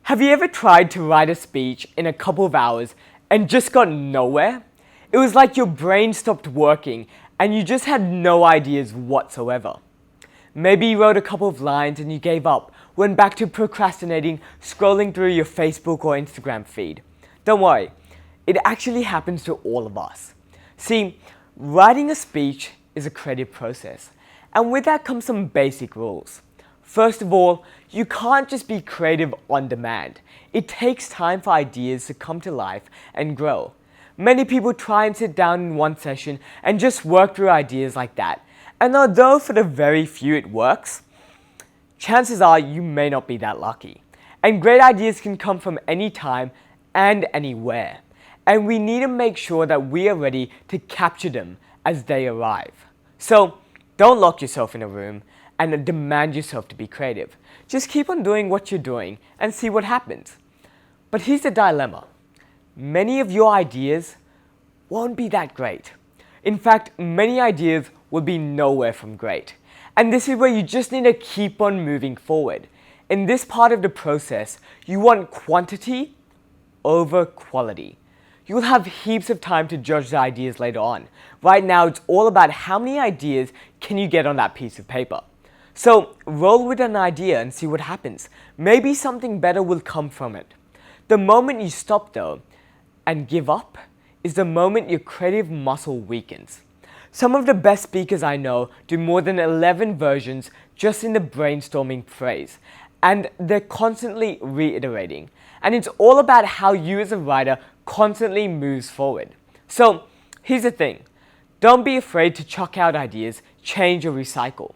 Have you ever tried to write a speech in a couple of hours and just got nowhere? It was like your brain stopped working and you just had no ideas whatsoever. Maybe you wrote a couple of lines and you gave up, went back to procrastinating, scrolling through your Facebook or Instagram feed. Don't worry, it actually happens to all of us. See, writing a speech is a creative process, and with that comes some basic rules. First of all, you can't just be creative on demand. It takes time for ideas to come to life and grow. Many people try and sit down in one session and just work through ideas like that. And although for the very few it works, chances are you may not be that lucky. And great ideas can come from any time and anywhere. And we need to make sure that we are ready to capture them as they arrive. So don't lock yourself in a room and demand yourself to be creative. Just keep on doing what you're doing and see what happens. But here's the dilemma. Many of your ideas won't be that great. In fact, many ideas will be nowhere from great. And this is where you just need to keep on moving forward. In this part of the process, you want quantity over quality. You'll have heaps of time to judge the ideas later on. Right now, it's all about how many ideas can you get on that piece of paper. So roll with an idea and see what happens. Maybe something better will come from it. The moment you stop though and give up is the moment your creative muscle weakens. Some of the best speakers I know do more than 11 versions just in the brainstorming phase, and they're constantly reiterating. And it's all about how you as a writer constantly moves forward. So here's the thing. Don't be afraid to chuck out ideas, change or recycle.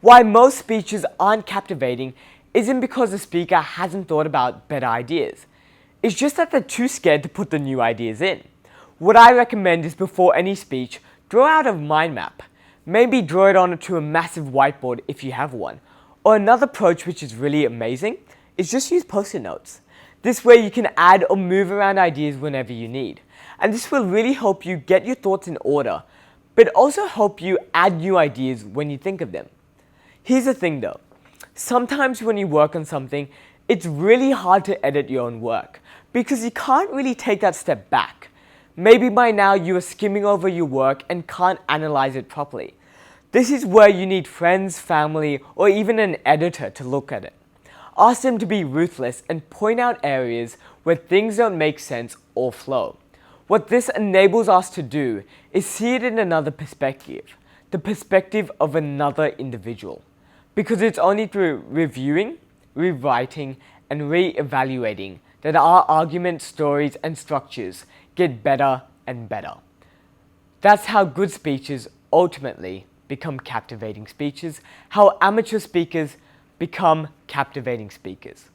Why most speeches aren't captivating isn't because the speaker hasn't thought about better ideas. It's just that they're too scared to put the new ideas in. What I recommend is before any speech, draw out a mind map. Maybe draw it onto a massive whiteboard if you have one. Or another approach which is really amazing is just use post-it notes. This way you can add or move around ideas whenever you need. And this will really help you get your thoughts in order, but also help you add new ideas when you think of them. Here's the thing though, sometimes when you work on something, it's really hard to edit your own work because you can't really take that step back. Maybe by now you are skimming over your work and can't analyze it properly. This is where you need friends, family, or even an editor to look at it. Ask them to be ruthless and point out areas where things don't make sense or flow. What this enables us to do is see it in another perspective, the perspective of another individual. Because it's only through reviewing, rewriting, and re-evaluating that our arguments, stories, and structures get better and better. That's how good speeches ultimately become captivating speeches, how amateur speakers become captivating speakers.